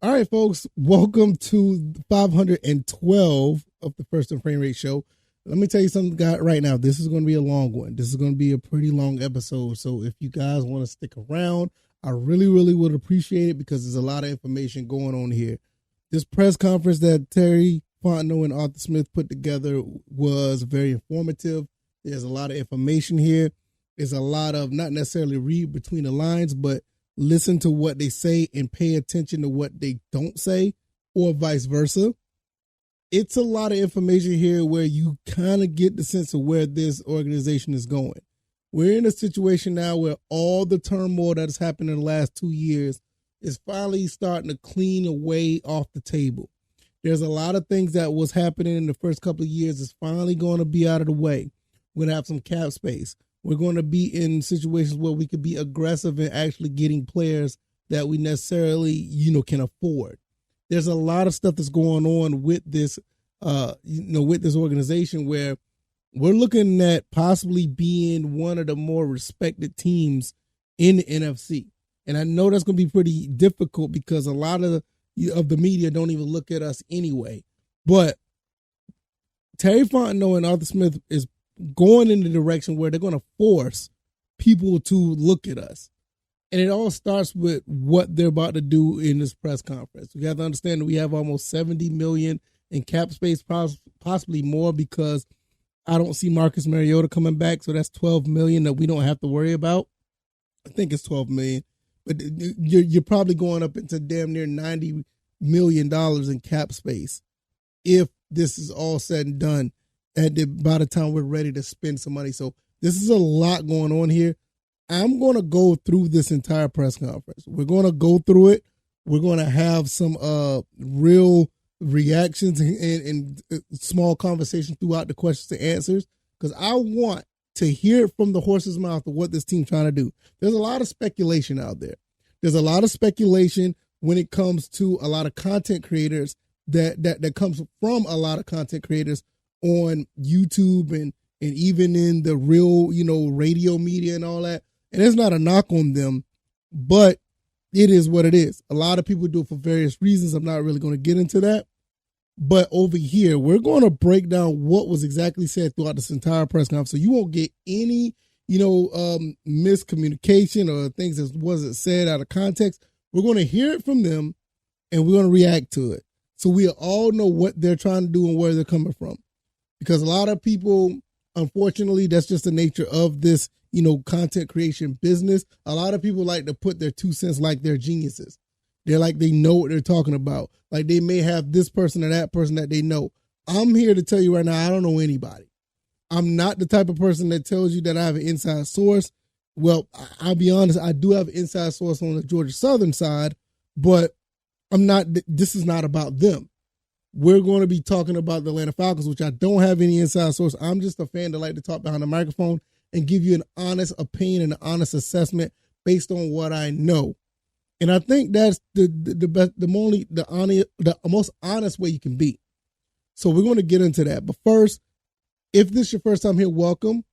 All right, folks, welcome to 512 of the First and Frame Rate Show. Let me tell you something right now. This is going to be a long one. This is going to be a pretty long episode. So if you guys want to stick around, I really, really would appreciate it because there's a lot of information going on here. This press conference that Terry Fontenot and Arthur Smith put together was very informative. There's a lot of information here. There's a lot of not necessarily read between the lines, but listen to what they say and pay attention to what they don't say, or vice versa. It's a lot of information here where you kind of get the sense of where this organization is going. We're in a situation now where all the turmoil that has happened in the last 2 years is finally starting to clean away off the table. There's a lot of things that was happening in the first couple of years is finally going to be out of the way. We're going to have some cap space. We're going to be in situations where we could be aggressive in actually getting players that we necessarily, can afford. There's a lot of stuff that's going on with this, with this organization where we're looking at possibly being one of the more respected teams in the NFC. And I know that's going to be pretty difficult because a lot of the media don't even look at us anyway. But Terry Fontenot and Arthur Smith is going in the direction where they're going to force people to look at us. And it all starts with what they're about to do in this press conference. We have to understand that we have almost $70 million in cap space, possibly more, because I don't see Marcus Mariota coming back. So that's $12 million that we don't have to worry about. I think it's $12 million, but you're probably going up into damn near $90 million in cap space if this is all said and done. By the time we're ready to spend some money. So this is a lot going on here. I'm going to go through this entire press conference. We're going to go through it. We're going to have some real reactions and small conversation throughout the questions and answers, because I want to hear from the horse's mouth of what this team's trying to do. There's a lot of speculation out there. There's a lot of speculation when it comes to a lot of content creators that comes from a lot of content creators on YouTube and even in the real, radio media and all that. And it's not a knock on them, but it is what it is. A lot of people do it for various reasons. I'm not really going to get into that. But over here, we're going to break down what was exactly said throughout this entire press conference. So you won't get any, miscommunication or things that wasn't said out of context. We're going to hear it from them and we're going to react to it. So we all know what they're trying to do and where they're coming from. Because a lot of people, unfortunately, that's just the nature of this, content creation business. A lot of people like to put their 2 cents like they're geniuses. They're like they know what they're talking about. Like they may have this person or that person that they know. I'm here to tell you right now, I don't know anybody. I'm not the type of person that tells you that I have an inside source. Well, I'll be honest, I do have an inside source on the Georgia Southern side, but this is not about them. We're going to be talking about the Atlanta Falcons, which I don't have any inside source. I'm just a fan that like to talk behind the microphone and give you an honest opinion and an honest assessment based on what I know. And I think that's the best, the most honest way you can be. So we're going to get into that. But first, if this is your first time here, welcome.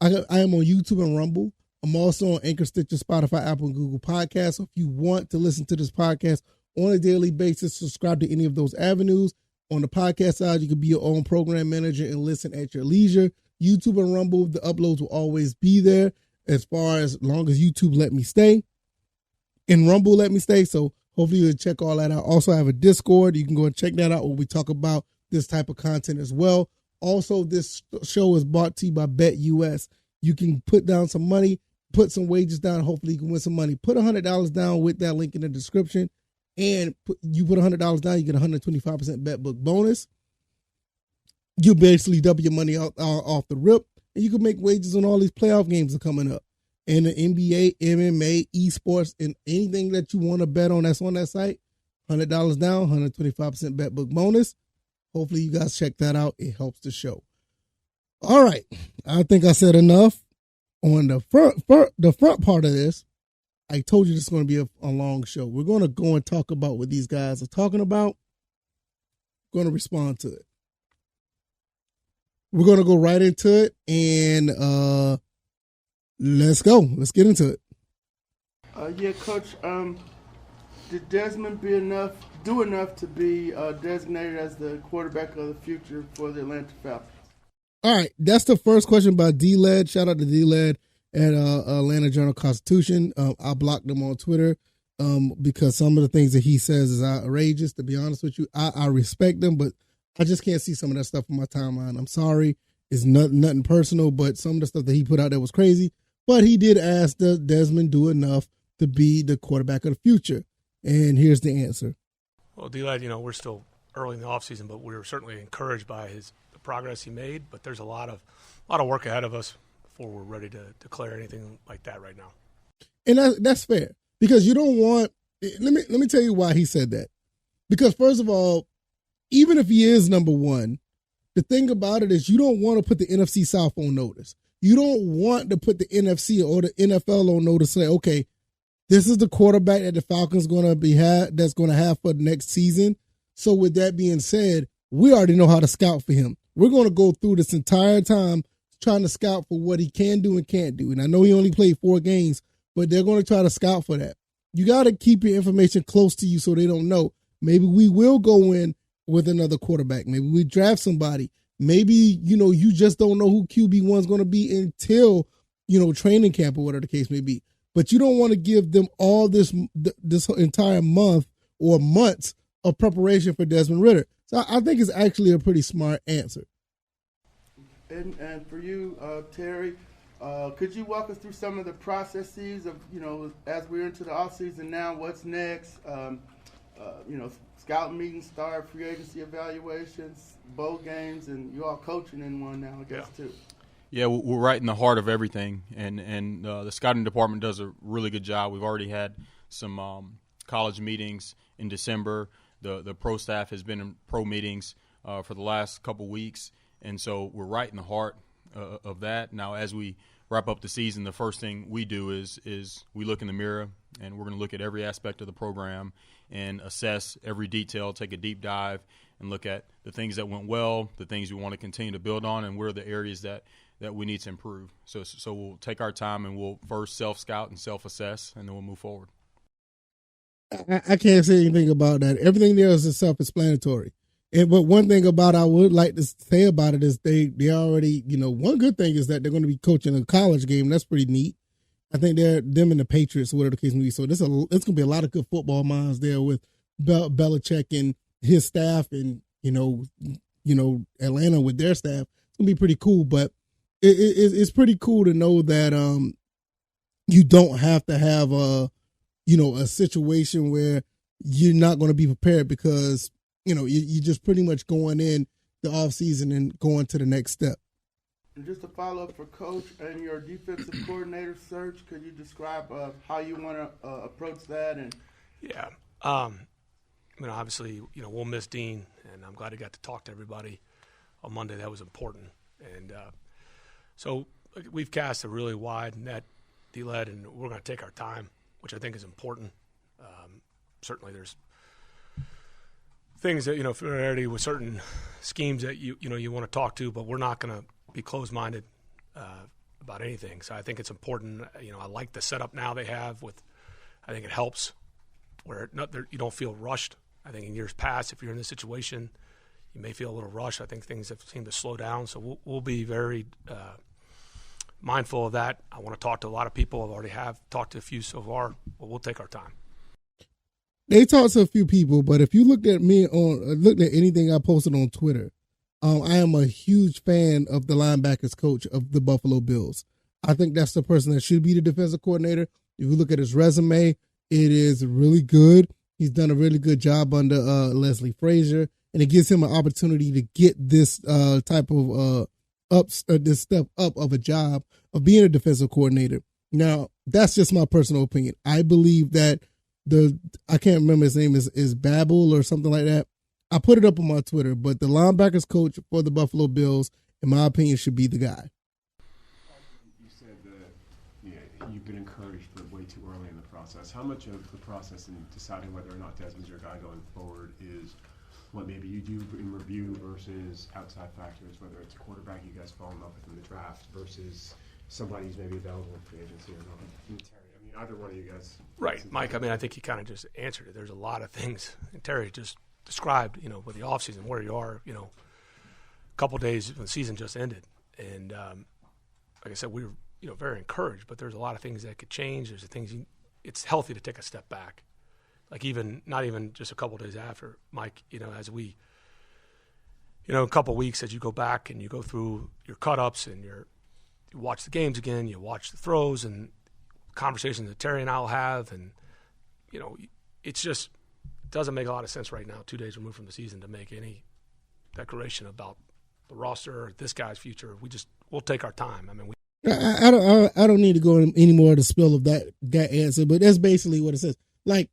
I am on YouTube and Rumble. I'm also on Anchor, Stitcher, Spotify, Apple, and Google Podcasts. So if you want to listen to this podcast on a daily basis, subscribe to any of those avenues. On the podcast side, you can be your own program manager and listen at your leisure. YouTube and Rumble, the uploads will always be there as long as YouTube let me stay. And Rumble let me stay. So hopefully you'll check all that out. Also, I have a Discord. You can go and check that out where we talk about this type of content as well. Also, this show is brought to you by BetUS. You can put down some money, put some wages down. Hopefully you can win some money. Put $100 down with that link in the description. And you put $100 down, you get 125% bet book bonus. You basically double your money off the rip. And you can make wages on all these playoff games that are coming up. And the NBA, MMA, esports, and anything that you want to bet on that's on that site, $100 down, 125% bet book bonus. Hopefully you guys check that out. It helps the show. All right. I think I said enough on the front part of this. I told you this is going to be a long show. We're going to go and talk about what these guys are talking about. We're going to respond to it. We're going to go right into it, and let's go. Let's get into it. Yeah, Coach. Did Desmond do enough to be designated as the quarterback of the future for the Atlanta Falcons? All right, that's the first question by D-Led. Shout out to D-Led at Atlanta Journal-Constitution. I blocked him on Twitter because some of the things that he says is outrageous. To be honest with you, I respect him, but I just can't see some of that stuff on my timeline. I'm sorry. It's nothing personal, but some of the stuff that he put out there was crazy. But he did ask, does Desmond do enough to be the quarterback of the future? And here's the answer. Well, D-Led, we're still early in the offseason, but we're certainly encouraged by the progress he made. But there's a lot of work ahead of us before we're ready to declare anything like that right now. And that's fair, because you don't want. Let me tell you why he said that. Because first of all, even if he is number one, the thing about it is you don't want to put the NFC South on notice. You don't want to put the NFC or the NFL on notice. Say, okay, this is the quarterback that the Falcons that's going to have for the next season. So with that being said, we already know how to scout for him. We're going to go through this entire time trying to scout for what he can do and can't do. And I know he only played 4 games, but they're going to try to scout for that. You got to keep your information close to you so they don't know. Maybe we will go in with another quarterback. Maybe we draft somebody. Maybe, you just don't know who QB1 is going to be until, training camp or whatever the case may be. But you don't want to give them all this entire month or months of preparation for Desmond Ridder. So I think it's actually a pretty smart answer. And for you, Terry, could you walk us through some of the processes of, as we're into the offseason now, what's next? Scout meetings start, free agency evaluations, bowl games, and you all coaching in one now, I guess, too. Yeah, we're right in the heart of everything, and the scouting department does a really good job. We've already had some college meetings in December. The pro staff has been in pro meetings for the last couple weeks, and so we're right in the heart of that. Now, as we wrap up the season, the first thing we do is we look in the mirror, and we're going to look at every aspect of the program and assess every detail, take a deep dive, and look at the things that went well, the things we want to continue to build on, and where are the areas that we need to improve. So we'll take our time, and we'll first self-scout and self-assess, and then we'll move forward. I can't say anything about that. Everything there is self-explanatory. But one thing about I would like to say about it is they already, one good thing is that they're going to be coaching a college game. That's pretty neat. I think them and the Patriots, whatever the case may be. So it's going to be a lot of good football minds there with Belichick and his staff, and Atlanta with their staff. It's going to be pretty cool. But it's pretty cool to know that you don't have to have a situation where you're not going to be prepared, because you're just pretty much going in the offseason and going to the next step. And just a follow-up for Coach and your defensive coordinator search, could you describe how you want to approach that? And yeah, obviously, we'll miss Dean, and I'm glad he got to talk to everybody on Monday. That was important. And so we've cast a really wide net, D-Led, and we're going to take our time, which I think is important. Certainly there's things that, familiarity with certain schemes that you want to talk to, but we're not going to be closed-minded about anything. So I think it's important. I like the setup now they have I think it helps where you don't feel rushed. I think in years past, if you're in this situation, you may feel a little rushed. I think things have seemed to slow down. So we'll be very mindful of that. I want to talk to a lot of people. I already have talked to a few so far, but we'll take our time. They talked to a few people, but if you looked at anything I posted on Twitter, I am a huge fan of the linebackers coach of the Buffalo Bills. I think that's the person that should be the defensive coordinator. If you look at his resume, it is really good. He's done a really good job under Leslie Frazier, and it gives him an opportunity to get this type of this step up of a job of being a defensive coordinator. Now, that's just my personal opinion. I believe that I can't remember his name is Babel or something like that. I put it up on my Twitter, but the linebackers coach for the Buffalo Bills, in my opinion, should be the guy. You said that you've been encouraged, but way too early in the process. How much of the process in deciding whether or not Desmond's your guy going forward is what maybe you do in review versus outside factors, whether it's a quarterback you guys fall in love with in the draft versus somebody who's maybe available in free agency or not? Terry, either one of you guys. Right, Mike. I mean, I think he kind of just answered it. There's a lot of things, and Terry just described, with the offseason, where you are, a couple days when the season just ended. And like I said, we were, very encouraged, but there's a lot of things that could change. There's things it's healthy to take a step back. Like not even just a couple days after, Mike, as we, a couple weeks as you go back and you go through your cut-ups and you watch the games again, you watch the throws and conversations that Terry and I will have, and, it's just doesn't make a lot of sense right now, 2 days removed from the season, to make any declaration about the roster or this guy's future. We'll take our time. I mean, I don't need to go in any more of the spill of that answer, but that's basically what it says. Like,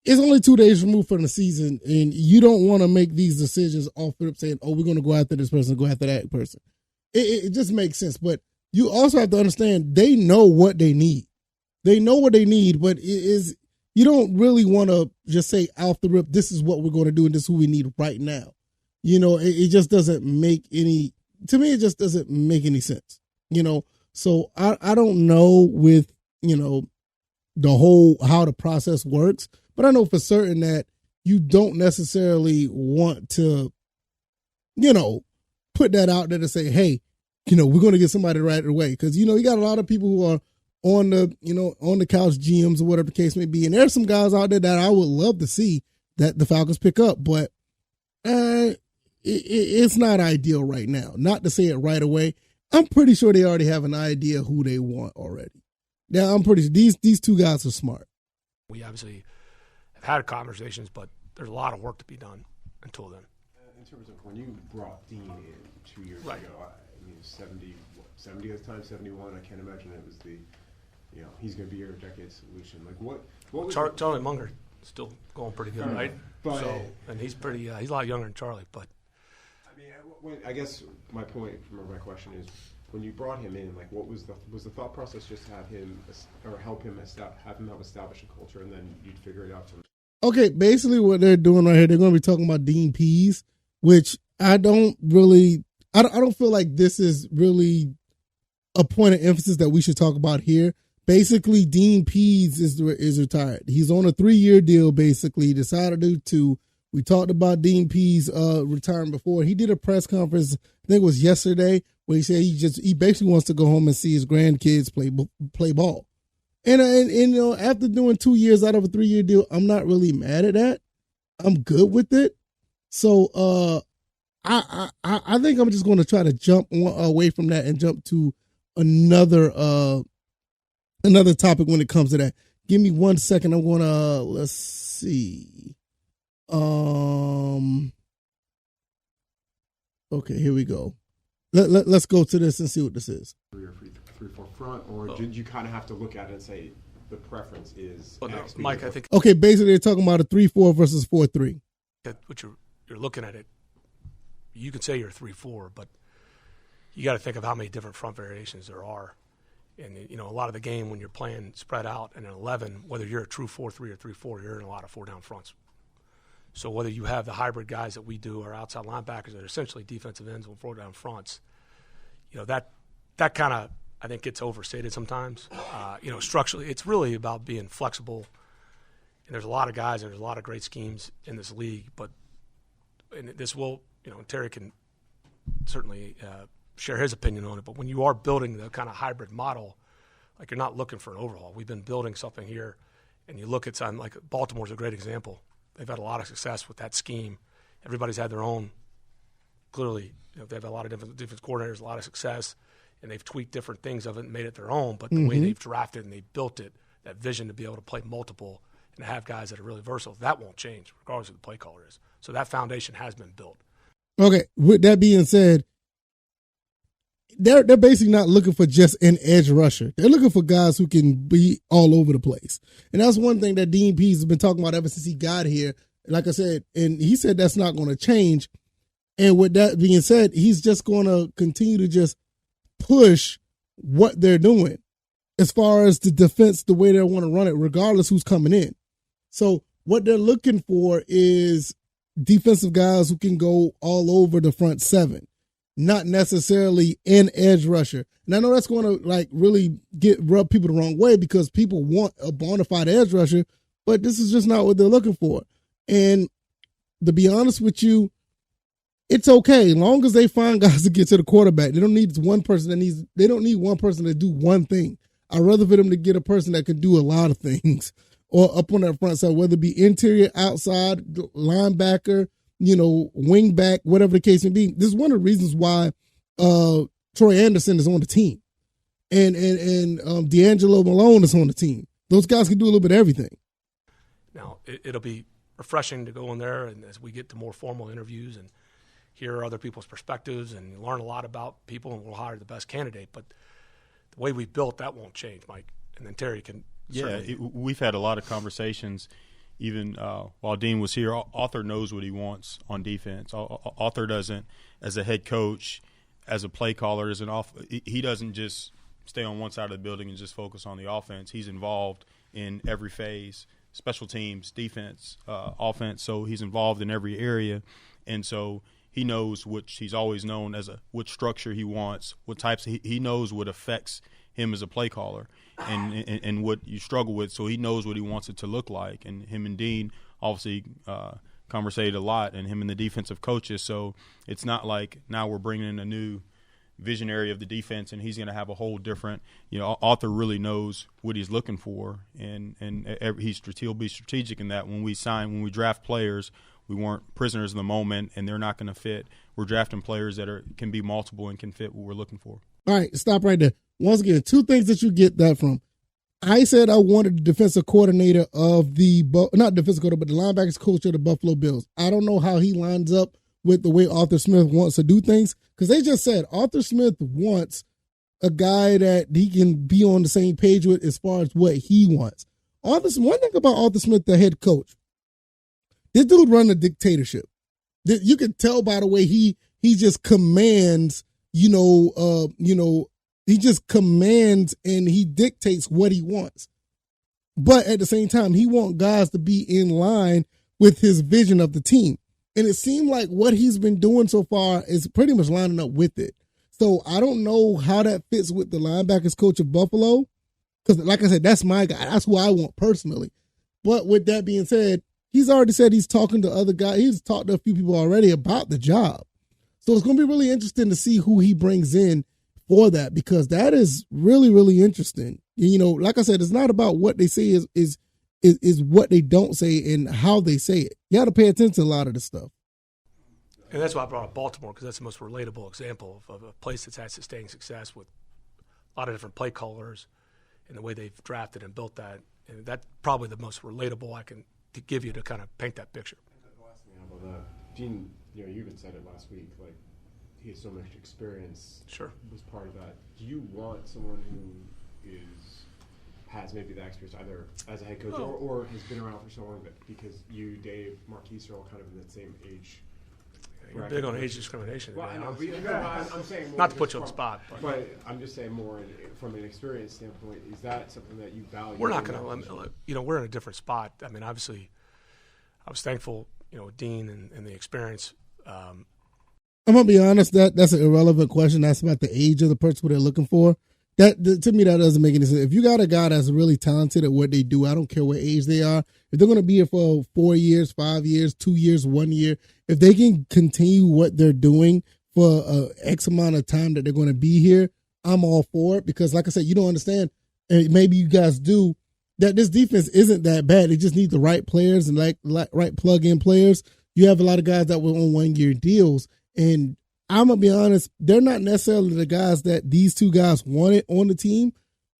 it's only 2 days removed from the season, and you don't want to make these decisions off of saying, "Oh, we're going to go after this person, go after that person." It just makes sense, but you also have to understand they know what they need. They know what they need, but you don't really want to just say off the rip, "This is what we're going to do, and this is who we need right now." It just doesn't make any. To me, it just doesn't make any sense. So I don't know with the whole how the process works. But I know for certain that you don't necessarily want to, put that out there to say, hey, we're going to get somebody right away. Because, you got a lot of people who are on the couch GMs or whatever the case may be. And there's some guys out there that I would love to see that the Falcons pick up. But it's not ideal right now. Not to say it right away. I'm pretty sure they already have an idea who they want already. Now, I'm pretty sure these two guys are smart. We obviously have had conversations, but there's a lot of work to be done until then. In terms of when you brought Dean in 2 years right. ago, 70 at the time, 71, I can't imagine it was he's going to be your decade solution. Like what was Charlie Munger still going pretty good, right? But, and he's pretty, he's a lot younger than Charlie, but. I guess my point from my question is, when you brought him in, like, what was the thought process? Just have him or help him help establish a culture, and then you'd figure it out. Okay, basically what they're doing right here, they're going to be talking about Dean Pease, which I don't feel like this is really a point of emphasis that we should talk about here. Basically, Dean Pease is retired. He's on a 3-year deal. Basically, he decided to do 2. We talked about Dean Pease retiring before. He did a press conference, I think it was yesterday, where he said he basically wants to go home and see his grandkids play ball. And after doing 2 years out of a 3-year deal, I'm not really mad at that. I'm good with it. So I think I'm just going to try to jump away from that and jump to another topic when it comes to that. Give me 1 second. I'm going to let's see. Okay, here we go. Let's go to this and see what this is. 3-4 front, or did you kind of have to look at it and say the preference is X? Mike, I think. Okay, basically they're talking about a 3-4 versus 4-3. What you're looking at it, you can say you're 3-4, but you got to think of how many different front variations there are. And a lot of the game when you're playing spread out in an 11, whether you're a true 4-3 or 3-4, you're in a lot of 4-down fronts. So whether you have the hybrid guys that we do, or outside linebackers that are essentially defensive ends on 4-down fronts, that kind of, I think, gets overstated sometimes. Structurally, it's really about being flexible. And there's a lot of guys and there's a lot of great schemes in this league. And this will, Terry can certainly share his opinion on it. But when you are building the kind of hybrid model, like, you're not looking for an overhaul. We've been building something here, and you look at something like Baltimore's a great example. They've had a lot of success with that scheme. Everybody's had their own. Clearly, they've had a lot of different defense coordinators, a lot of success, and they've tweaked different things of it and made it their own. But the way they've drafted and they've built it, that vision to be able to play multiple and to have guys that are really versatile, that won't change regardless of the play caller is. So that foundation has been built. Okay, with that being said, they're basically not looking for just an edge rusher. They're looking for guys who can be all over the place. And that's one thing that Dean Pease has been talking about ever since he got here. Like I said, and he said that's not going to change. And with that being said, he's just going to continue to just push what they're doing as far as the defense, the way they want to run it, regardless who's coming in. So what they're looking for is defensive guys who can go all over the front 7. not necessarily an edge rusher. And I know that's going to like really rub people the wrong way because people want a bona fide edge rusher, but this is just not what they're looking for. And to be honest with you, it's okay as long as they find guys to get to the quarterback. They don't need one person they don't need one person to do one thing. I'd rather for them to get a person that can do a lot of things or up on that front side, whether it be interior, outside, linebacker, wing back, whatever the case may be. This is one of the reasons why Troy Anderson is on the team and D'Angelo Malone is on the team. Those guys can do a little bit of everything. Now, it'll be refreshing to go in there and as we get to more formal interviews and hear other people's perspectives and learn a lot about people, and we'll hire the best candidate. But the way we built, that won't change, Mike. And then Terry can we've had a lot of conversations even while Dean was here. Arthur knows what he wants on defense. Arthur doesn't, as a head coach, as a play caller, he doesn't just stay on one side of the building and just focus on the offense. He's involved in every phase, special teams, defense, offense. So he's involved in every area. And so he knows which he's always known as what structure he wants, what types. He knows what affects him as a play caller and what you struggle with. So he knows what he wants it to look like. And him and Dean obviously conversated a lot, and him and the defensive coaches. So it's not like now we're bringing in a new visionary of the defense and he's going to have a whole different, Arthur really knows what he's looking for, and he'll be strategic in that. When we draft players, we weren't prisoners in the moment, and they're not going to fit. We're drafting players that can be multiple and can fit what we're looking for. All right, stop right there. Once again, two things that you get that from. I said I wanted the defensive coordinator of not defensive coordinator, but the linebackers coach of the Buffalo Bills. I don't know how he lines up with the way Arthur Smith wants to do things, because they just said Arthur Smith wants a guy that he can be on the same page with as far as what he wants. One thing about Arthur Smith, the head coach, this dude run a dictatorship. You can tell by the way he just commands, he just commands and he dictates what he wants. But at the same time, he wants guys to be in line with his vision of the team. And it seemed like what he's been doing so far is pretty much lining up with it. So I don't know how that fits with the linebackers coach of Buffalo, because like I said, that's my guy. That's who I want personally. But with that being said, he's already said he's talking to other guys. He's talked to a few people already about the job. So it's going to be really interesting to see who he brings in for that, because that is really, really interesting. Like I said, it's not about what they say is what they don't say and how they say it. You got to pay attention to a lot of this stuff. And that's why I brought up Baltimore, because that's the most relatable example of a place that's had sustaining success with a lot of different play callers and the way they've drafted and built that. And that's probably the most relatable I can to give you to kind of paint that picture. The last thing about that, Gene, you even said it last week, like he has so much experience. Sure. Was part of that. Do you want someone who has maybe that experience either as a head coach or has been around for so long, that because you, Dave, Marquise are all kind of in that same age? You're big on age discrimination. Well, I know, I'm saying more not to put you on the spot, but I'm just saying more from an experience standpoint. Is that something that you value? We're not going to, we're in a different spot. I mean, obviously, I was thankful, with Dean and the experience. I'm gonna be honest. That's an irrelevant question. That's about the age of the person what they're looking for. To me, that doesn't make any sense. If you got a guy that's really talented at what they do, I don't care what age they are. If they're going to be here for 4 years, 5 years, 2 years, 1 year, if they can continue what they're doing for X amount of time that they're going to be here, I'm all for it. Because like I said, you don't understand, and maybe you guys do, that this defense isn't that bad. They just need the right players and right plug-in players. You have a lot of guys that were on 1 year deals, and I'm going to be honest, they're not necessarily the guys that these two guys wanted on the team.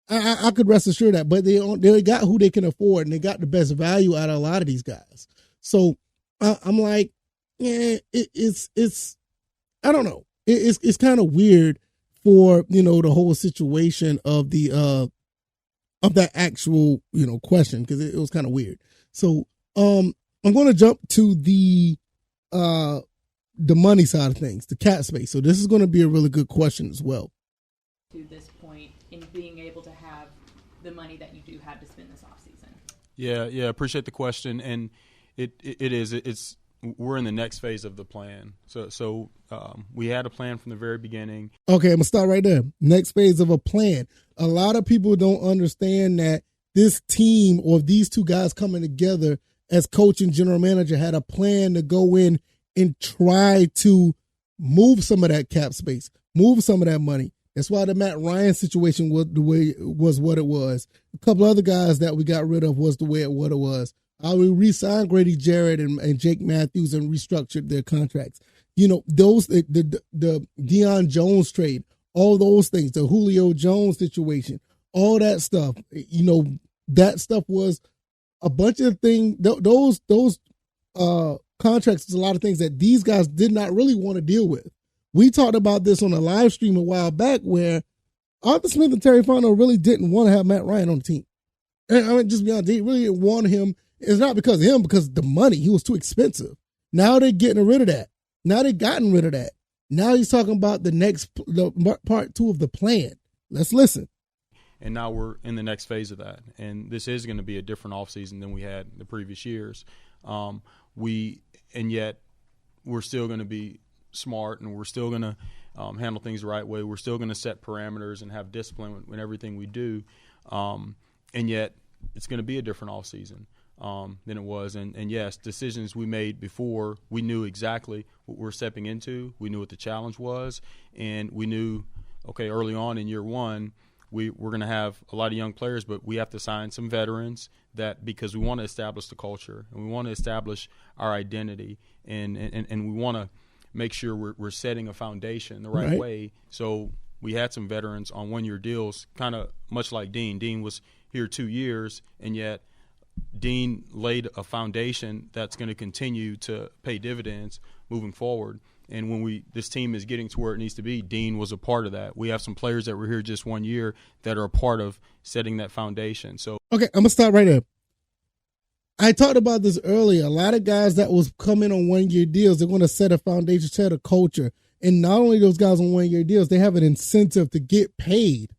I could rest assured that, but they got who they can afford, and they got the best value out of a lot of these guys. So I'm like, yeah, it's I don't know. It's kind of weird for, the whole situation of the of that actual, question, because it was kind of weird. So I'm going to jump to the money side of things, the cap space. So this is going to be a really good question as well. To this point in being able to have the money that you do have to spend this offseason. Yeah, appreciate the question. And it's we're in the next phase of the plan. So we had a plan from the very beginning. Okay, I'm going to start right there. Next phase of a plan. A lot of people don't understand that this team or these two guys coming together as coach and general manager had a plan to go in and try to move some of that cap space, move some of that money. That's why the Matt Ryan situation was the way was what it was. A couple other guys that we got rid of was the way what it was. We re-signed Grady Jarrett and Jake Matthews and restructured their contracts. You know, those the Deion Jones trade, all those things, the Julio Jones situation, all that stuff. You know, that stuff was a bunch of things. Those contracts is a lot of things that these guys did not really want to deal with. We talked about this on a live stream a while back where Arthur Smith and Terry Fontenot really didn't want to have Matt Ryan on the team. And I mean, just be honest, they really didn't want him. It's not because of him, because the money, he was too expensive. Now they're getting rid of that. Now they've gotten rid of that. Now he's talking about the part 2 of the plan. Let's listen. And now we're in the next phase of that. And this is going to be a different offseason than we had the previous years. And yet we're still going to be smart, and we're still going to handle things the right way. We're still going to set parameters and have discipline in everything we do. And yet it's going to be a different offseason than it was. And yes, decisions we made before, we knew exactly what we're stepping into. We knew what the challenge was, and we knew, okay, early on in year one, we're going to have a lot of young players, but we have to sign some veterans because we want to establish the culture, and we want to establish our identity, and we want to make sure we're setting a foundation the right way. So we had some veterans on one-year deals, kind of much like Dean. Dean was here 2 years, and yet Dean laid a foundation that's going to continue to pay dividends moving forward. And when this team is getting to where it needs to be, Dean was a part of that. We have some players that were here just 1 year that are a part of setting that foundation. So okay, I'm going to stop right there. I talked about this earlier. A lot of guys that was coming on 1 year deals, they're going to set a foundation, set a culture. And not only those guys on 1 year deals, they have an incentive to get paid.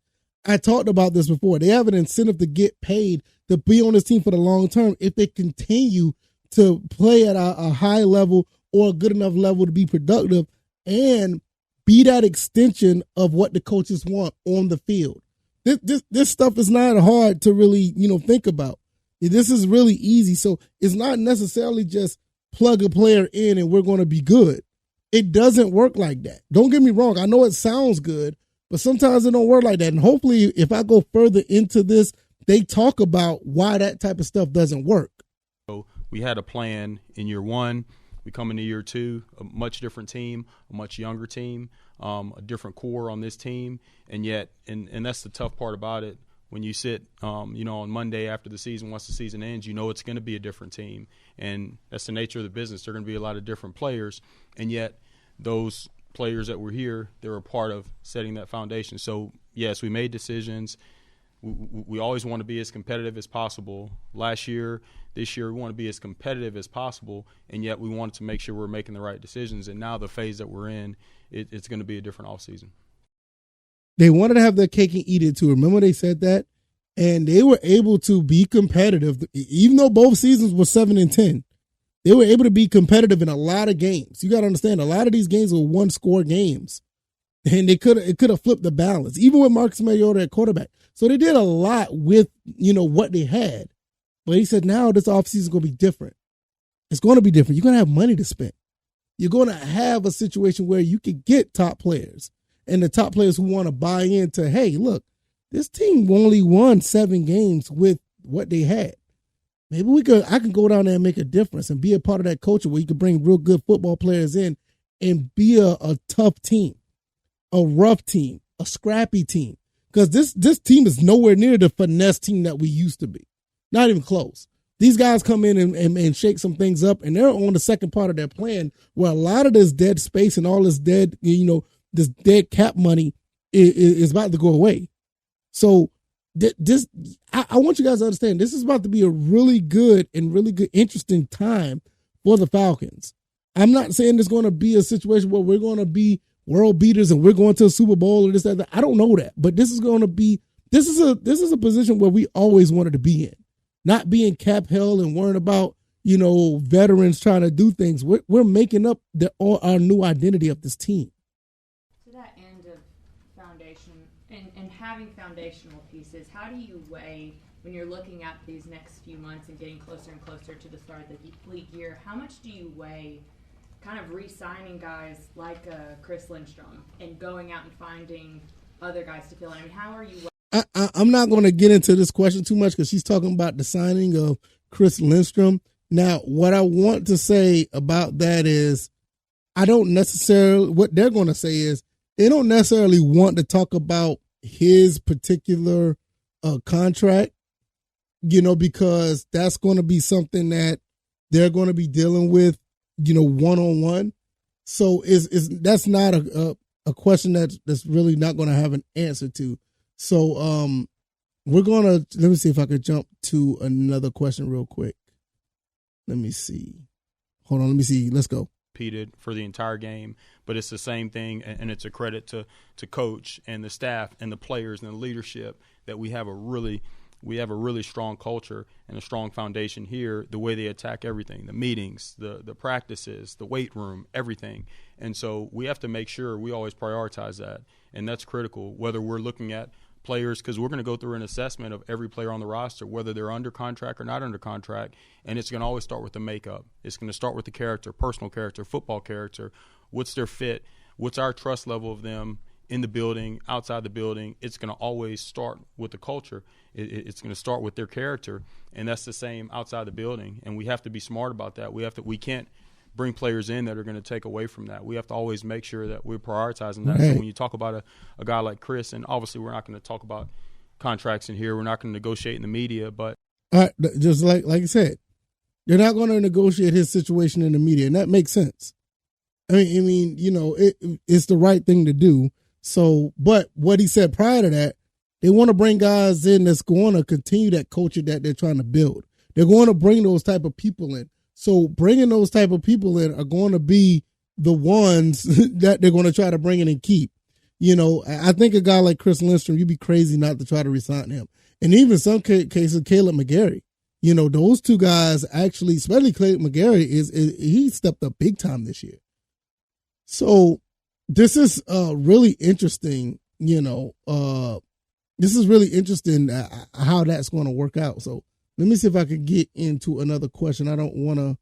I talked about this before. They have an incentive to get paid to be on this team for the long term if they continue to play at a high level or a good enough level to be productive and be that extension of what the coaches want on the field. This stuff is not hard to really, think about. This is really easy. So it's not necessarily just plug a player in and we're going to be good. It doesn't work like that. Don't get me wrong. I know it sounds good, but sometimes it don't work like that. And hopefully if I go further into this, they talk about why that type of stuff doesn't work. So we had a plan in year one. We come into year two, a much different team, a much younger team, a different core on this team. And yet, and that's the tough part about it. When you sit, on Monday after the season, once the season ends, it's going to be a different team. And that's the nature of the business. There are going to be a lot of different players. And yet those players that were here, they're a part of setting that foundation. So, yes, we made decisions. We always want to be as competitive as possible. Last year, this year, we want to be as competitive as possible, and yet we wanted to make sure we're making the right decisions. And now the phase that we're in, it's going to be a different offseason. They wanted to have their cake and eat it too. Remember they said that? And they were able to be competitive. Even though both seasons were 7-10, they were able to be competitive in a lot of games. You got to understand, a lot of these games were one-score games. And it could have flipped the balance, even with Marcus Mariota at quarterback. So they did a lot with, what they had. But he said now this offseason is going to be different. It's going to be different. You're going to have money to spend. You're going to have a situation where you can get top players. And the top players who want to buy into, hey, look, this team only won 7 games with what they had. Maybe I can go down there and make a difference and be a part of that culture where you can bring real good football players in and be a tough team, a rough team, a scrappy team. Because this team is nowhere near the finesse team that we used to be. Not even close. These guys come in and shake some things up, and they're on the second part of their plan where a lot of this dead space and all this dead, this dead cap money is about to go away. So I want you guys to understand, this is about to be a really good, interesting time for the Falcons. I'm not saying there's going to be a situation where we're going to be world beaters and we're going to a Super Bowl or this, that. I don't know that, but this is a position where we always wanted to be in, not being cap held and worrying about, veterans trying to do things. We're making up our new identity of this team. To that end of foundation and having foundational pieces, how do you weigh when you're looking at these next few months and getting closer and closer to the start of the league year? How much do you weigh kind of re-signing guys like Chris Lindstrom and going out and finding other guys to fill in? I mean, how are you? I'm not going to get into this question too much because she's talking about the signing of Chris Lindstrom. Now, what I want to say about that is I don't necessarily, what they're going to say is they don't necessarily want to talk about his particular contract, because that's going to be something that they're going to be dealing with, one-on-one. So that's not a question that's really not going to have an answer to. So we're going to, let me see if I could jump to another question real quick. Let me see. Hold on. Let me see. Let's go. Repeated for the entire game, but it's the same thing, and it's a credit to coach and the staff and the players and the leadership that we have a really strong culture and a strong foundation here. The way they attack everything, the meetings, the practices, the weight room, everything, and so we have to make sure we always prioritize that, and that's critical. Whether we're looking at players, because we're going to go through an assessment of every player on the roster, whether they're under contract or not under contract, and it's going to always start with the makeup. It's going to start with the character, personal character, football character. What's their fit? What's our trust level of them in the building, outside the building? It's going to always start with the culture. It's going to start with their character, and that's the same outside the building. And we have to be smart about that. We can't bring players in that are going to take away from that. We have to always make sure that we're prioritizing that. Right. So when you talk about a guy like Chris, and obviously we're not going to talk about contracts in here. We're not going to negotiate in the media, but just like I said, you're not going to negotiate his situation in the media, and that makes sense. I mean, it's the right thing to do. So, but what he said prior to that, they want to bring guys in that's going to continue that culture that they're trying to build. They're going to bring those type of people in. So bringing those type of people in are going to be the ones that they're going to try to bring in and keep. I think a guy like Chris Lindstrom, you'd be crazy not to try to resign him. And even in some cases, Caleb McGarry. Those two guys actually, especially Caleb McGarry, he stepped up big time this year. So this is really interesting, this is really interesting how that's going to work out. So let me see if I can get into another question. I want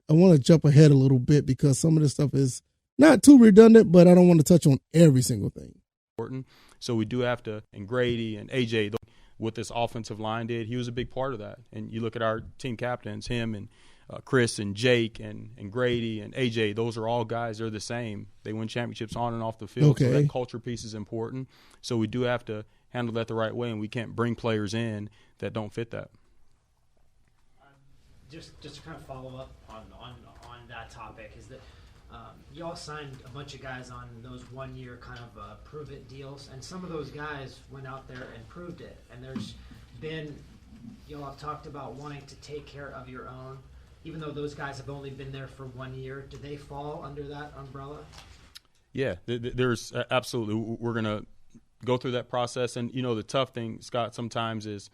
to jump ahead a little bit because some of this stuff is not too redundant, but I don't want to touch on every single thing. Important. So we do have to, and Grady and AJ, what this offensive line did, he was a big part of that. And you look at our team captains, him and Chris and Jake and Grady and AJ, those are all guys, they're the same. They win championships on and off the field. Okay. So that culture piece is important. So we do have to handle that the right way, and we can't bring players in that don't fit that. Just to kind of follow up on that topic is that you all signed a bunch of guys on those 1 year kind of prove it deals, and some of those guys went out there and proved it. And there's been, you all have talked about wanting to take care of your own, even though those guys have only been there for 1 year. Do they fall under that umbrella? Yeah, there's absolutely. We're going to go through that process, and the tough thing, Scott, sometimes is.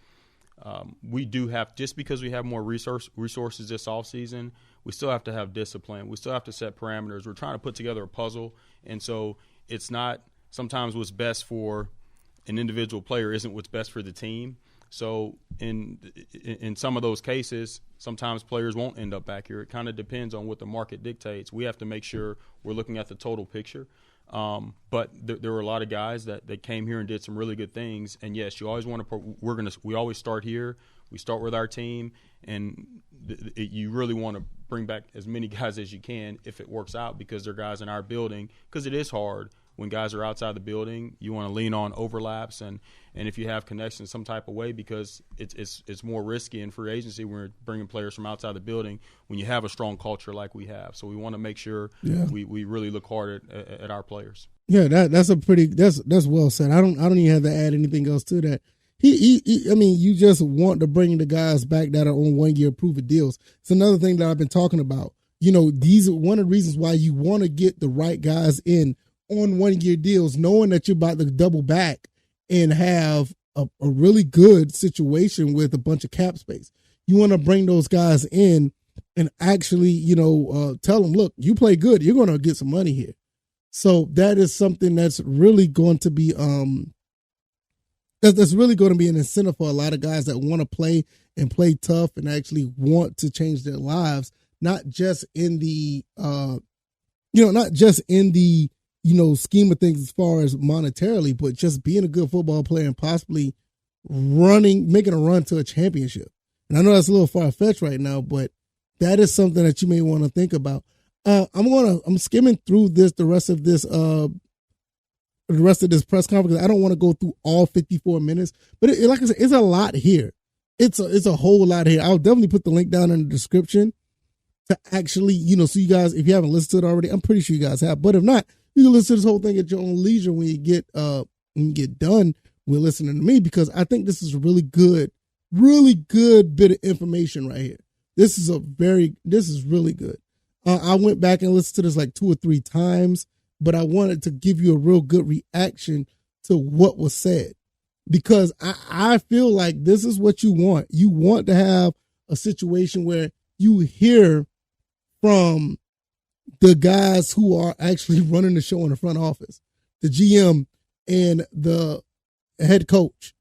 We do have, just because we have more resources this offseason, we still have to have discipline. We still have to set parameters. We're trying to put together a puzzle, and so it's not sometimes what's best for an individual player isn't what's best for the team. So in some of those cases, sometimes players won't end up back here. It kind of depends on what the market dictates. We have to make sure we're looking at the total picture. But there were a lot of guys that came here and did some really good things. And yes, you always want to. We always start here. We start with our team, and you really want to bring back as many guys as you can if it works out, because they're guys in our building. Because it is hard when guys are outside the building. You want to lean on overlaps and if you have connections some type of way, because it's more risky in free agency when we're bringing players from outside the building when you have a strong culture like we have. So we want to make sure we really look hard at our players. Yeah, that's well said. I don't even have to add anything else to that. I mean, you just want to bring the guys back that are on 1 year prove-it deals. It's another thing that I've been talking about. These are one of the reasons why you want to get the right guys in on 1 year deals, knowing that you're about to double back and have a really good situation with a bunch of cap space. You want to bring those guys in and actually, tell them, look, you play good, you're going to get some money here. So that is something that's really going to be that's really going to be an incentive for a lot of guys that want to play and play tough and actually want to change their lives, not just in the scheme of things as far as monetarily, but just being a good football player and possibly making a run to a championship. And I know that's a little far-fetched right now, but that is something that you may want to think about. I'm skimming through the rest of this press conference. I don't want to go through all 54 minutes, but like I said, it's a lot here. It's a whole lot here. I'll definitely put the link down in the description to actually, so you guys, if you haven't listened to it already, I'm pretty sure you guys have, but if not, you can listen to this whole thing at your own leisure when you get done with listening to me, because I think this is a really good bit of information right here. This is really good. I went back and listened to this like 2 or 3 times, but I wanted to give you a real good reaction to what was said, because I feel like this is what you want. You want to have a situation where you hear from the guys who are actually running the show in the front office, the GM and the head coach.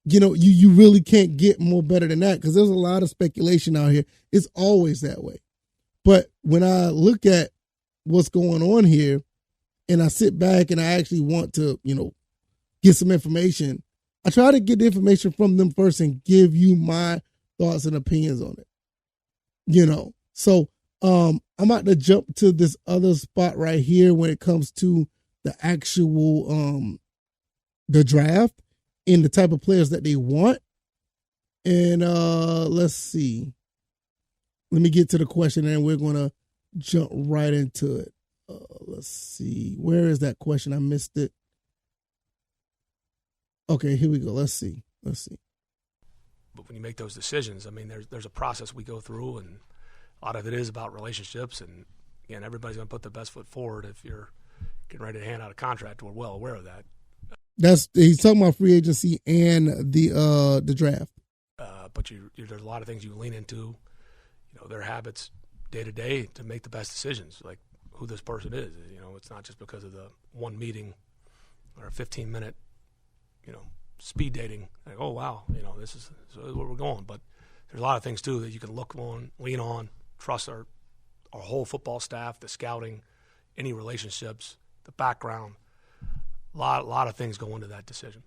You really can't get more better than that, because there's a lot of speculation out here. It's always that way. But when I look at what's going on here and I sit back and I actually want to, get some information, I try to get the information from them first and give you my thoughts and opinions on it. So I'm about to jump to this other spot right here when it comes to the actual the draft and the type of players that they want. And let's see. Let me get to the question and we're going to jump right into it. Let's see. Where is that question? I missed it. Okay, here we go. Let's see. But when you make those decisions, I mean, there's a process we go through, and a lot of it is about relationships. And, again, everybody's going to put their best foot forward if you're getting ready to hand out a contract. We're well aware of that. He's talking about free agency and the draft. But there's a lot of things you lean into, their habits day to day to make the best decisions, like who this person is. It's not just because of the one meeting or a 15-minute, speed dating. Like, oh, wow, this is where we're going. But there's a lot of things, too, that you can look on, lean on, trust our whole football staff, the scouting, any relationships, the background. A lot of things go into that decision.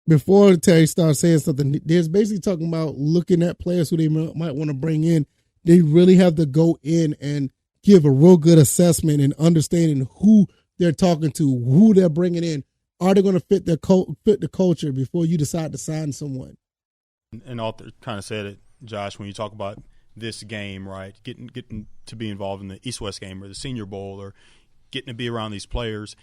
Before Terry starts saying something, there's basically talking about looking at players who they might want to bring in. They really have to go in and give a real good assessment and understanding who they're talking to, who they're bringing in. Are they going to fit the culture before you decide to sign someone? And Arthur kind of said it, Josh, when you talk about this game, right, getting to be involved in the East-West game or the Senior Bowl or getting to be around these players,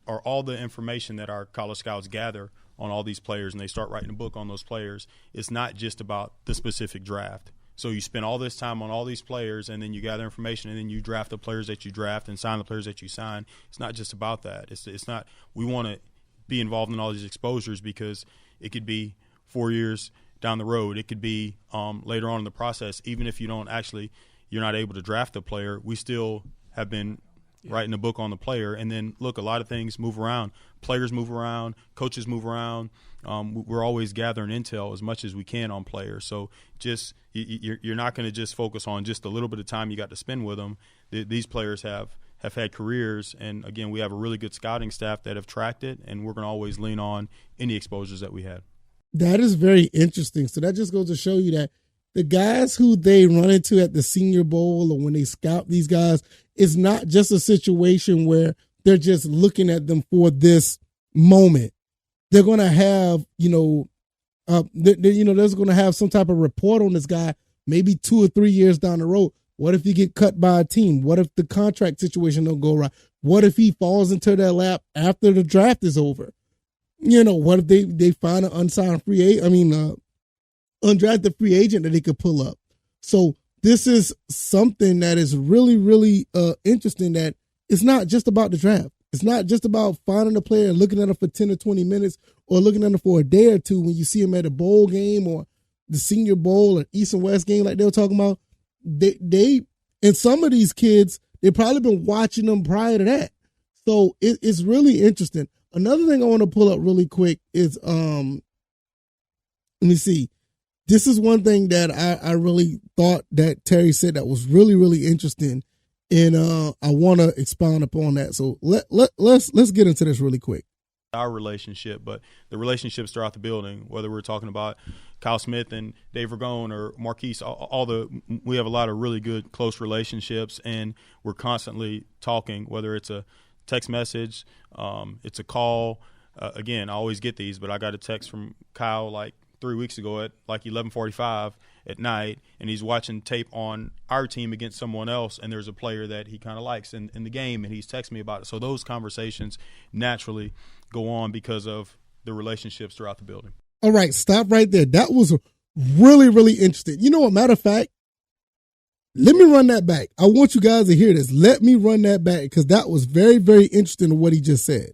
or all the information that our college scouts gather on all these players and they start writing a book on those players, it's not just about the specific draft. So you spend all this time on all these players and then you gather information and then you draft the players that you draft and sign the players that you sign. It's not just about that. It's not – we want to be involved in all these exposures because it could be 4 years down the road. It could be later on in the process. Even if you're not able to draft the player, we still have been writing a book on the player. And then, look, a lot of things move around. Players move around. Coaches move around. We're always gathering intel as much as we can on players. So just you're not going to just focus on just a little bit of time you got to spend with them. These players have had careers. And, again, we have a really good scouting staff that have tracked it, and we're going to always lean on any exposures that we had. That is very interesting. So that just goes to show you that the guys who they run into at the Senior Bowl or when they scout these guys, it's not just a situation where they're just looking at them for this moment. They're going to have, there's going to have some type of report on this guy maybe 2 or 3 years down the road. What if you get cut by a team? What if the contract situation don't go right? What if he falls into their lap after the draft is over? What if they find an undrafted free agent that they could pull up? So this is something that is really, really interesting, that it's not just about the draft. It's not just about finding a player and looking at him for 10 or 20 minutes or looking at him for a day or two when you see him at a bowl game or the Senior Bowl or East and West game like they were talking about, they and some of these kids, they've probably been watching them prior to that. So it's really interesting. Another thing I want to pull up really quick is, let me see. This is one thing that I really thought that Terry said that was really, really interesting. And I want to expound upon that. So let's get into this really quick. Our relationship, but the relationships throughout the building, whether we're talking about Kyle Smith and Dave Ragone or Marquise, we have a lot of really good, close relationships, and we're constantly talking, whether it's a text message, it's a call. Again, I always get these, but I got a text from Kyle like 3 weeks ago at like 11:45 at night, and he's watching tape on our team against someone else, and there's a player that he kind of likes in the game, and he's texting me about it. So those conversations naturally go on because of the relationships throughout the building. All right, stop right there. That was really, really interesting. You know what? Matter of fact, let me run that back. I want you guys to hear this. Let me run that back because that was very, very interesting to what he just said.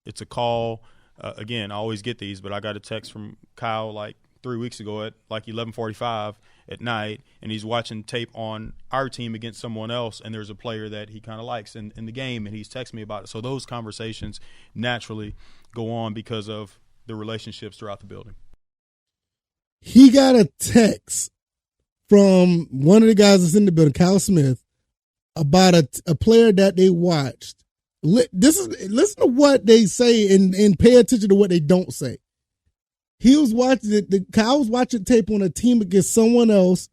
It's a call. Again, I always get these, but I got a text from Kyle like 3 weeks ago at like 11:45 at night, and he's watching tape on our team against someone else, and there's a player that he kind of likes in the game, and he's texting me about it. So those conversations naturally go on because of the relationships throughout the building. He got a text from one of the guys that's in the building, Kyle Smith, about a player that they watched. Listen to what they say and pay attention to what they don't say. He was watching it. Kyle was watching tape on a team against someone else,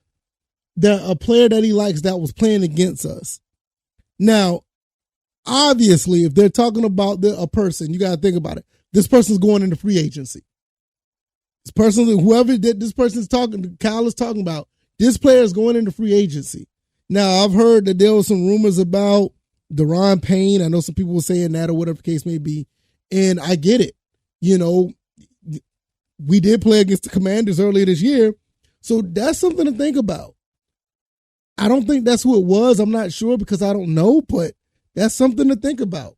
a player that he likes that was playing against us. Now, obviously, if they're talking about a person, you got to think about it. This person's going into free agency. This person, whoever this person's talking, Kyle is talking about, this player is going into free agency. Now, I've heard that there were some rumors about Deron Payne. I know some people were saying that or whatever the case may be. And I get it. You know, we did play against the Commanders earlier this year. So that's something to think about. I don't think that's who it was. I'm not sure because I don't know, but that's something to think about.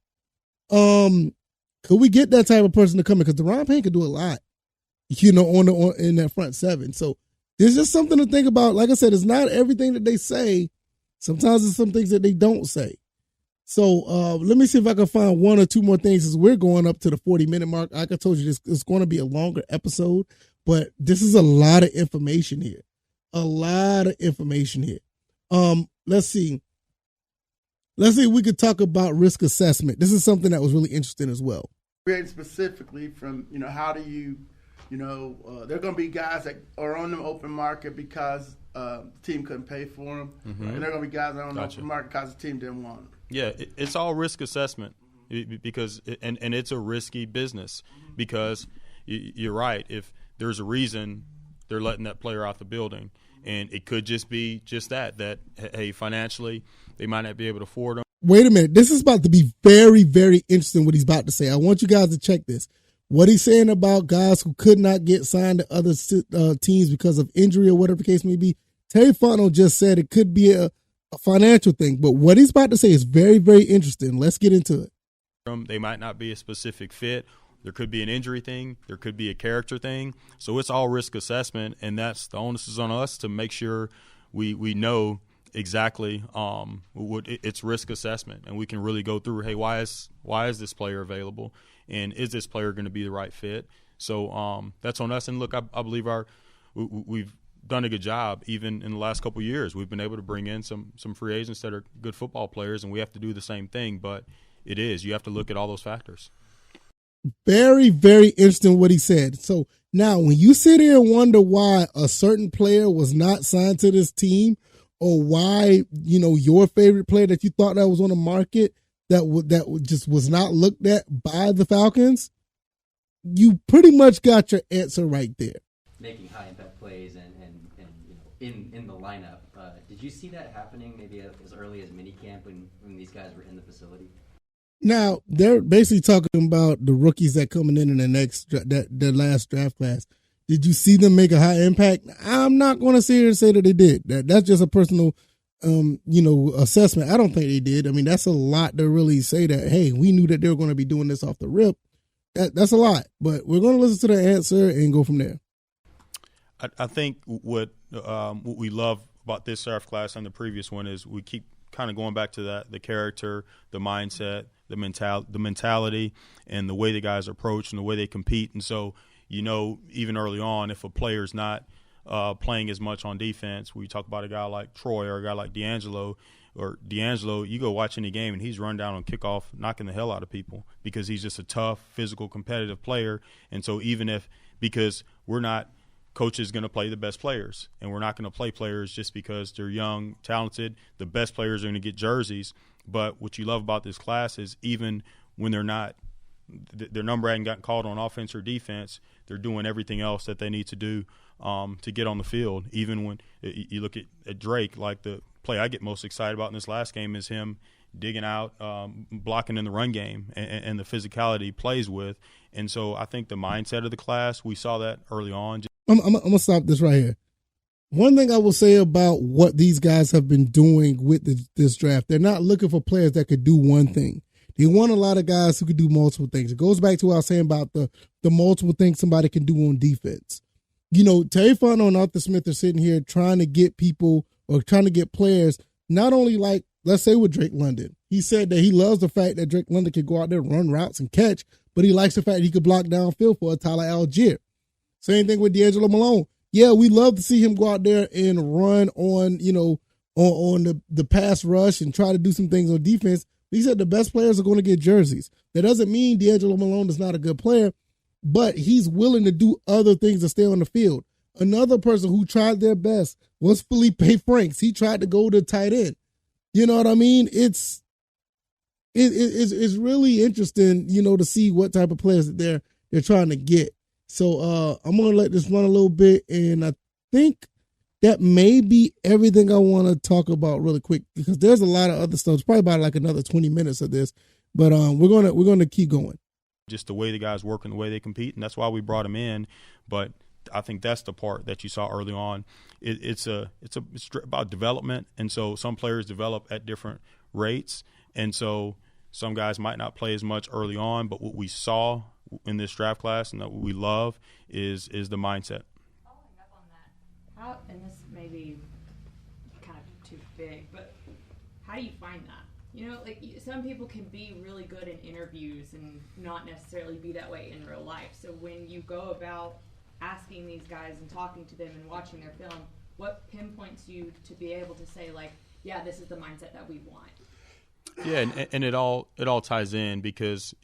Could we get that type of person to come in? Because Deron Payne could do a lot, you know, in that front seven. So there's just something to think about. Like I said, it's not everything that they say. Sometimes it's some things that they don't say. So let me see if I can find one or two more things as we're going up to the 40-minute mark. Like I told you, this is going to be a longer episode, but this is a lot of information here. A lot of information here. Let's see. Let's see if we could talk about risk assessment. This is something that was really interesting as well. Creating specifically from, you know, how do you, there are going to be guys that are on the open market because the team couldn't pay for them. Mm-hmm. And there are going to be guys that are on the open market because the team didn't want them. Yeah, it's all risk assessment because and it's a risky business because you're right. If there's a reason they're letting that player out the building, and it could just be just that hey, financially they might not be able to afford them. Wait a minute. This is about to be very, very interesting what he's about to say. I want you guys to check this. What he's saying about guys who could not get signed to other teams because of injury or whatever the case may be. Terry Fontenot just said it could be a financial thing, but what he's about to say is very, very interesting. Let's get into it. They might not be a specific fit. There could be an injury thing. There could be a character thing. So it's all risk assessment, and that's the onus is on us to make sure we know exactly what it's risk assessment, and we can really go through. Hey, why is this player available, and is this player going to be the right fit? So that's on us. And look, I believe we've done a good job even in the last couple of years. We've been able to bring in some free agents that are good football players, and we have to do the same thing. But you have to look at all those factors. Very, very interesting what he said. So now when you sit here and wonder why a certain player was not signed to this team, or why, your favorite player that you thought that was on the market that just was not looked at by the Falcons, you pretty much got your answer right there. Making high impact plays and in the lineup. Did you see that happening maybe as early as minicamp when these guys were in the facility? Now they're basically talking about the rookies that coming in the their last draft class. Did you see them make a high impact? I'm not going to sit here and say that they did. That's just a personal, assessment. I don't think they did. I mean, that's a lot to really say that, hey, we knew that they were going to be doing this off the rip. That's a lot. But we're going to listen to the answer and go from there. I think what we love about this draft class and the previous one is we keep kind of going back to that, the character, the mindset, the mentality, and the way the guys approach and the way they compete. And so, even early on, if a player's not playing as much on defense, we talk about a guy like Troy or a guy like D'Angelo, you go watch any game and he's run down on kickoff, knocking the hell out of people because he's just a tough, physical, competitive player. And so because we're not coaches going to play the best players, and we're not going to play players just because they're young, talented. The best players are going to get jerseys. But what you love about this class is even when they're not, their number hadn't gotten called on offense or defense, they're doing everything else that they need to do to get on the field. Even when you look at Drake, like the play I get most excited about in this last game is him digging out, blocking in the run game, and the physicality he plays with. And so I think the mindset of the class, we saw that early on. I'm going to stop this right here. One thing I will say about what these guys have been doing with this draft, they're not looking for players that could do one thing. They want a lot of guys who could do multiple things. It goes back to what I was saying about the multiple things somebody can do on defense. Terry Fontenot and Arthur Smith are sitting here trying to get people or trying to get players, not only like, let's say with Drake London. He said that he loves the fact that Drake London could go out there, run routes, and catch, but he likes the fact that he could block downfield for a Tyler Algier. Same thing with D'Angelo Malone. Yeah, we love to see him go out there and run on, on the pass rush and try to do some things on defense. He said the best players are going to get jerseys. That doesn't mean D'Angelo Malone is not a good player, but he's willing to do other things to stay on the field. Another person who tried their best was Felipe Franks. He tried to go to tight end. You know what I mean? It's really interesting, to see what type of players that they're trying to get. So I'm going to let this run a little bit, and I think that may be everything I want to talk about really quick because there's a lot of other stuff. It's probably about like another 20 minutes of this, but we're going to keep going. Just the way the guys work and the way they compete, and that's why we brought them in. But I think that's the part that you saw early on. It's about development, and so some players develop at different rates, and so some guys might not play as much early on. But what we saw in this draft class and that what we love is the mindset. Following up on that, and this may be kind of too big, but how do you find that? Some people can be really good in interviews and not necessarily be that way in real life. So when you go about asking these guys and talking to them and watching their film, what pinpoints you to be able to say, like, yeah, this is the mindset that we want? Yeah, and it all ties in because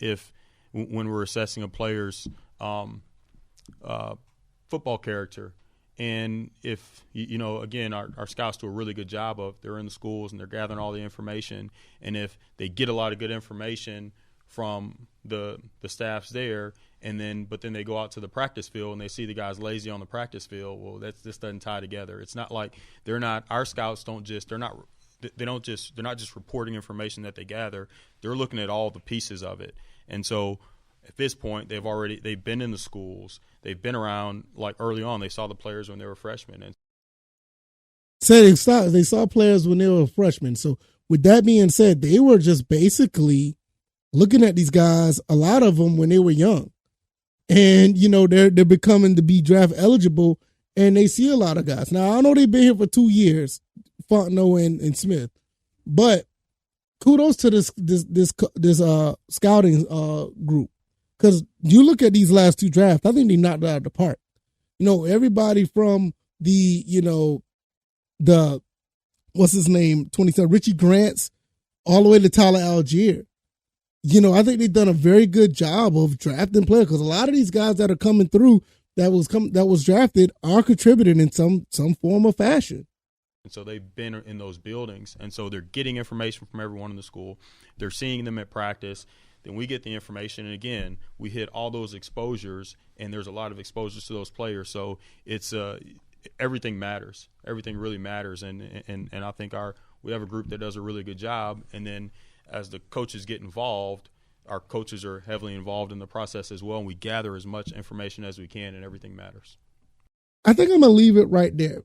when we're assessing a player's football character, and if again, our scouts do a really good job of they're in the schools and they're gathering all the information, and if they get a lot of good information from the staffs there, but then they go out to the practice field and they see the guys lazy on the practice field, well, this doesn't tie together. It's not like our scouts they're not just reporting information that they gather. They're looking at all the pieces of it. And so at this point, they've been in the schools. They've been around, like early on, they saw the players when they were freshmen. And they saw players when they were freshmen. So with that being said, they were just basically looking at these guys, a lot of them when they were young. And, they're becoming to be draft eligible, and they see a lot of guys. Now, I know they've been here for 2 years, Fontenot and Smith, but kudos to this scouting group. Because you look at these last two drafts, I think they knocked it out of the park. Everybody from the what's his name, 27, Richie Grants, all the way to Tyler Algier. I think they've done a very good job of drafting players because a lot of these guys that are coming through that was drafted are contributing in some form or fashion. And so they've been in those buildings, and so they're getting information from everyone in the school. They're seeing them at practice. Then we get the information, and again, we hit all those exposures, and there's a lot of exposures to those players. So it's everything matters. Everything really matters, and I think we have a group that does a really good job. And then as the coaches get involved, our coaches are heavily involved in the process as well, and we gather as much information as we can, and everything matters. I think I'm gonna leave it right there.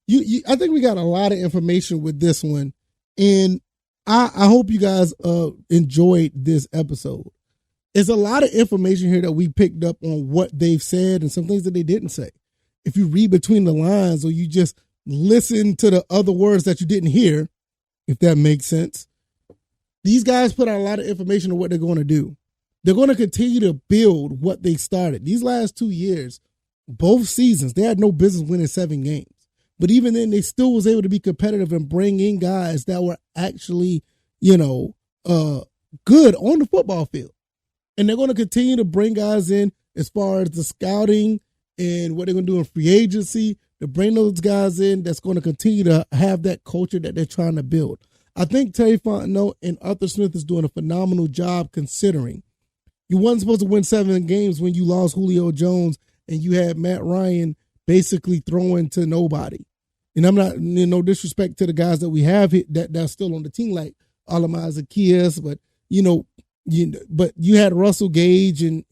I think we got a lot of information with this one, and I hope you guys enjoyed this episode. There's a lot of information here that we picked up on what they've said and some things that they didn't say. if you read between the lines or you just listen to the other words that you didn't hear, if that makes sense, these guys put out a lot of information on what they're going to do. They're going to continue to build what they started. These last 2 years, both seasons, they had no business winning 7 games. But even then, they still was able to be competitive and bring in guys that were actually, good on the football field. And they're going to continue to bring guys in as far as the scouting and what they're going to do in free agency, to bring those guys in that's going to continue to have that culture that they're trying to build. I think Terry Fontenot and Arthur Smith is doing a phenomenal job, considering you wasn't supposed to win 7 games when you lost Julio Jones and you had Matt Ryan basically throwing to nobody. And I'm not, no disrespect to the guys that we have here that's still on the team, like Alamaz Zacchaeus, but but you had Russell Gage and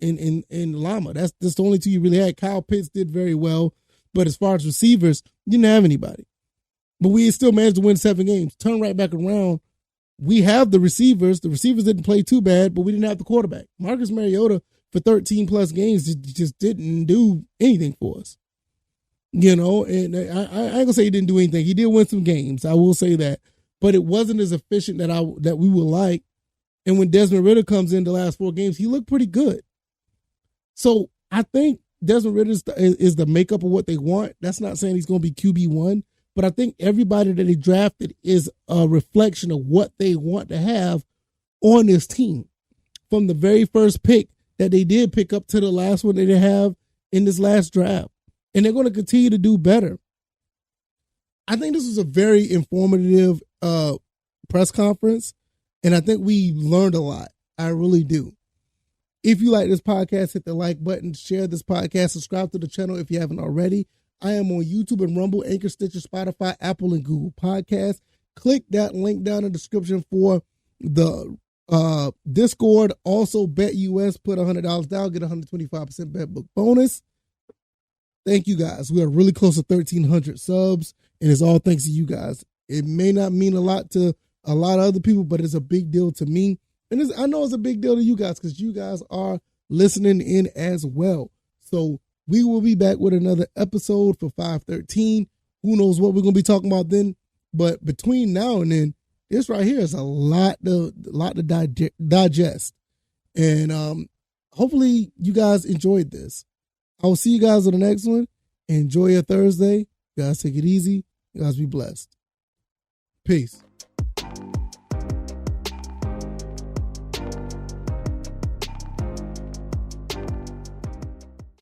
Lama. That's the only 2 you really had. Kyle Pitts did very well, but as far as receivers, you didn't have anybody. But we still managed to win 7 games. Turn right back around. We have the receivers. The receivers didn't play too bad, but we didn't have the quarterback. Marcus Mariota for 13 plus games just didn't do anything for us. And I ain't gonna say he didn't do anything. He did win some games. I will say that, but it wasn't as efficient that we would like. And when Desmond Ridder comes in the last 4 games, he looked pretty good. So I think Desmond Ridder is the makeup of what they want. That's not saying he's going to be QB1, but I think everybody that they drafted is a reflection of what they want to have on this team. From the very first pick that they did pick up to the last one that they have in this last draft. And they're going to continue to do better. I think this was a very informative press conference, and I think we learned a lot. I really do. If you like this podcast, hit the like button, share this podcast, subscribe to the channel if you haven't already. I am on YouTube and Rumble, Anchor, Stitcher, Spotify, Apple, and Google Podcasts. Click that link down in the description for the Discord. Also, BetUS, put $100 down, get 125% bet book bonus. Thank you guys. We are really close to 1,300 subs, and it's all thanks to you guys. It may not mean a lot to a lot of other people, but it's a big deal to me. And I know it's a big deal to you guys because you guys are listening in as well. So we will be back with another episode for 513. Who knows what we're going to be talking about then? But between now and then, this right here is a lot to digest. And hopefully you guys enjoyed this. I will see you guys on the next one. Enjoy your Thursday. You guys take it easy. You guys be blessed. Peace.